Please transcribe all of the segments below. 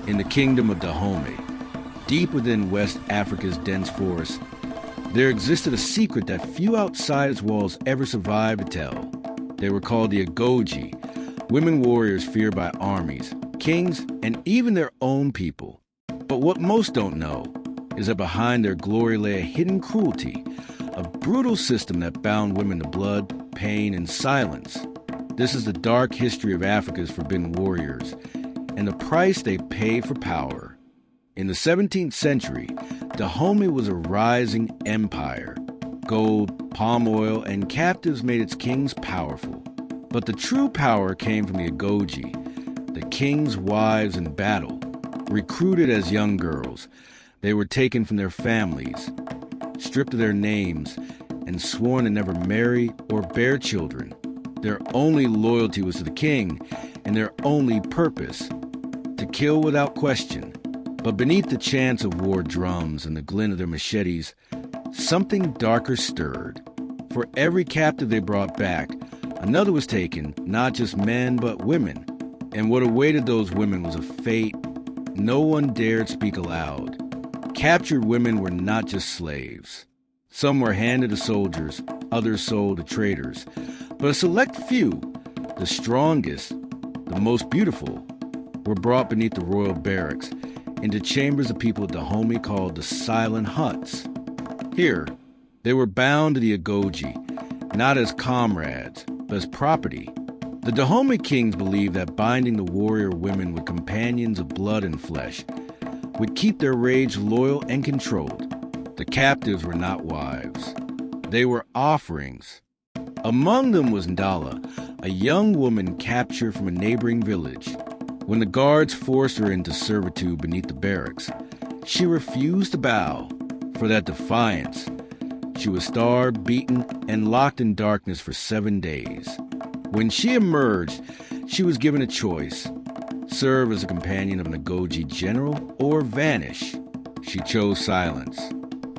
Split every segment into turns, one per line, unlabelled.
In the kingdom of Dahomey, deep within West Africa's dense forests, there existed a secret that few outside its walls ever survived to tell. They were called the Agojie, women warriors feared by armies, kings, and even their own people. But what most don't know is that behind their glory lay a hidden cruelty, a brutal system that bound women to blood, pain, and silence. This is the dark history of Africa's forbidden warriors, and the price they pay for power. In the 17th century, Dahomey was a rising empire. Gold, palm oil, and captives made its kings powerful. But the true power came from the Agojie, the king's wives in battle. Recruited as young girls, they were taken from their families, stripped of their names, and sworn to never marry or bear children. Their only loyalty was to the king, and their only purpose, to kill without question. But beneath the chants of war drums and the glint of their machetes, something darker stirred. For every captive they brought back, another was taken, not just men, but women. And what awaited those women was a fate no one dared speak aloud. Captured women were not just slaves. Some were handed to soldiers, others sold to traders. But a select few, the strongest, the most beautiful, were brought beneath the royal barracks into chambers the people of Dahomey called the silent huts. Here, they were bound to the Agojie, not as comrades, but as property. The Dahomey kings believed that binding the warrior women with companions of blood and flesh would keep their rage loyal and controlled. The captives were not wives. They were offerings. Among them was Ndala, a young woman captured from a neighboring village. When the guards forced her into servitude beneath the barracks, she refused to bow. For that defiance, she was starved, beaten, and locked in darkness for 7 days. When she emerged, she was given a choice: serve as a companion of an Agojie general or vanish. She chose silence.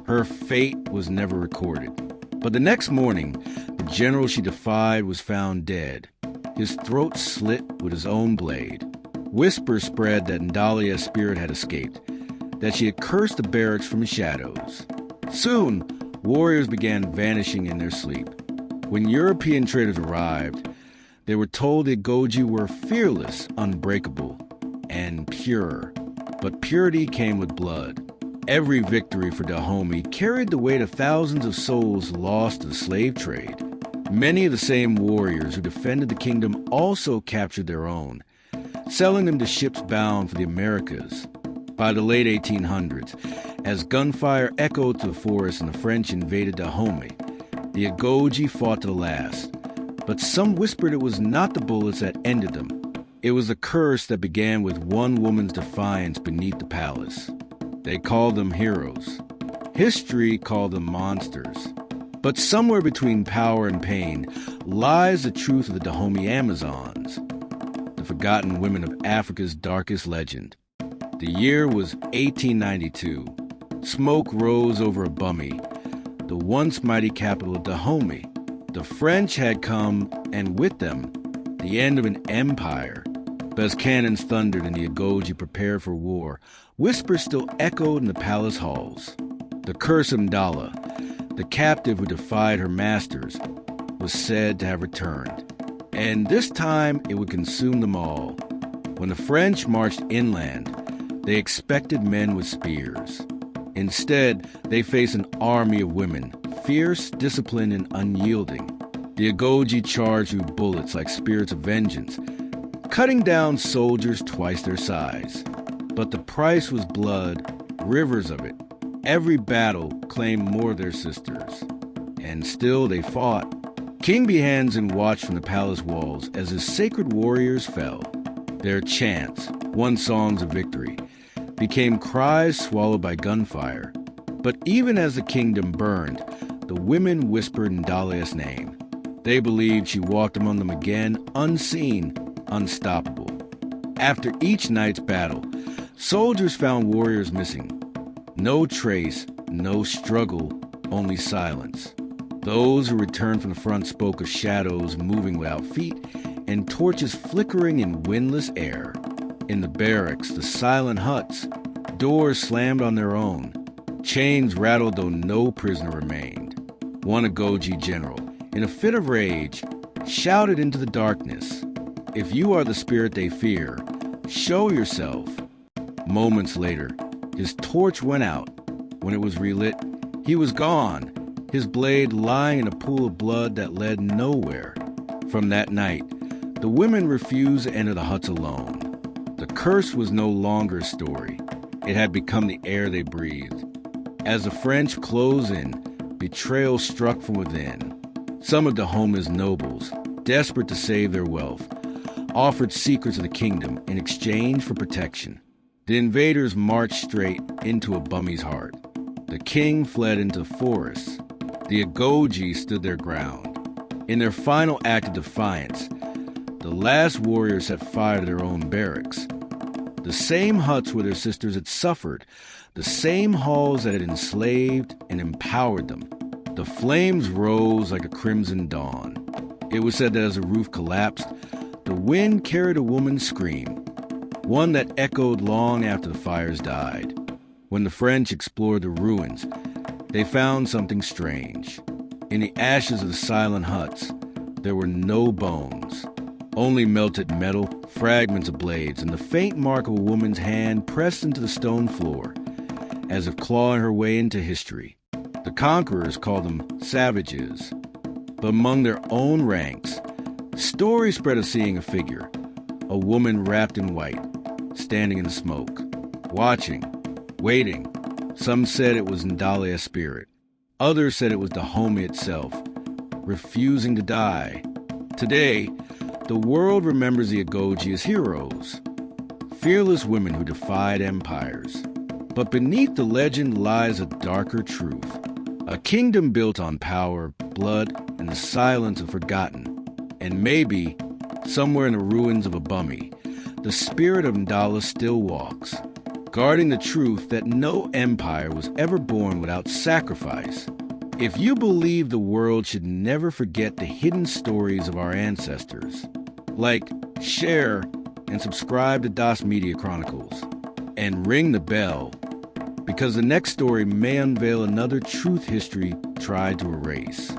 Her fate was never recorded. But the next morning, the general she defied was found dead, his throat slit with his own blade. Whispers spread that Ndalia's spirit had escaped, that she had cursed the barracks from the shadows. Soon, warriors began vanishing in their sleep. When European traders arrived, they were told the Agojie were fearless, unbreakable, and pure. But purity came with blood. Every victory for Dahomey carried the weight of thousands of souls lost to the slave trade. Many of the same warriors who defended the kingdom also captured their own, selling them to ships bound for the Americas. By the late 1800s, as gunfire echoed through the forest and the French invaded Dahomey, the Agojie fought to the last. But some whispered it was not the bullets that ended them. It was a curse that began with one woman's defiance beneath the palace. They called them heroes. History called them monsters. But somewhere between power and pain lies the truth of the Dahomey Amazons, the forgotten women of Africa's darkest legend. The year was 1892. Smoke rose over Agojie, the once mighty capital of Dahomey. The French had come, and with them, the end of an empire. But as cannons thundered and the Agojie prepared for war, whispers still echoed in the palace halls. The curse of Ndala, the captive who defied her masters, was said to have returned. And this time it would consume them all. When the French marched inland, they expected men with spears. Instead, they faced an army of women, fierce, disciplined, and unyielding. The Agojie charged with bullets like spirits of vengeance, cutting down soldiers twice their size. But the price was blood, rivers of it. Every battle claimed more of their sisters. And still they fought. King Behanzin watched from the palace walls as his sacred warriors fell. Their chants, once songs of victory, became cries swallowed by gunfire. But even as the kingdom burned, the women whispered Ndalia's name. They believed she walked among them again, unseen, unstoppable. After each night's battle, soldiers found warriors missing. No trace, no struggle, only silence. Those who returned from the front spoke of shadows moving without feet and torches flickering in windless air. In the barracks, the silent huts, doors slammed on their own. Chains rattled though no prisoner remained. One Agojie general, in a fit of rage, shouted into the darkness, "If you are the spirit they fear, show yourself." Moments later, his torch went out. When it was relit, he was gone, his blade lying in a pool of blood that led nowhere. From that night, the women refused to enter the huts alone. The curse was no longer a story. It had become the air they breathed. As the French closed in, betrayal struck from within. Some of Dahomey's nobles, desperate to save their wealth, offered secrets of the kingdom in exchange for protection. The invaders marched straight into a bummy's heart. The king fled into the forests. The Agojie stood their ground. In their final act of defiance, the last warriors set fire to their own barracks. The same huts where their sisters had suffered, the same halls that had enslaved and empowered them. The flames rose like a crimson dawn. It was said that as the roof collapsed, the wind carried a woman's scream, one that echoed long after the fires died. When the French explored the ruins, they found something strange. In the ashes of the silent huts, there were no bones, only melted metal, fragments of blades, and the faint mark of a woman's hand pressed into the stone floor, as if clawing her way into history. The conquerors called them savages, but among their own ranks, stories spread of seeing a figure, a woman wrapped in white, standing in the smoke, watching, waiting. Some said it was Ndalia's spirit. Others said it was Dahomey itself, refusing to die. Today, the world remembers the Agojie as heroes, fearless women who defied empires. But beneath the legend lies a darker truth, a kingdom built on power, blood, and the silence of forgotten. And maybe, somewhere in the ruins of a bummy, the spirit of Ndala still walks, guarding the truth that no empire was ever born without sacrifice. If you believe the world should never forget the hidden stories of our ancestors, like, share, and subscribe to Das Media Chronicles, and ring the bell, because the next story may unveil another truth history tried to erase.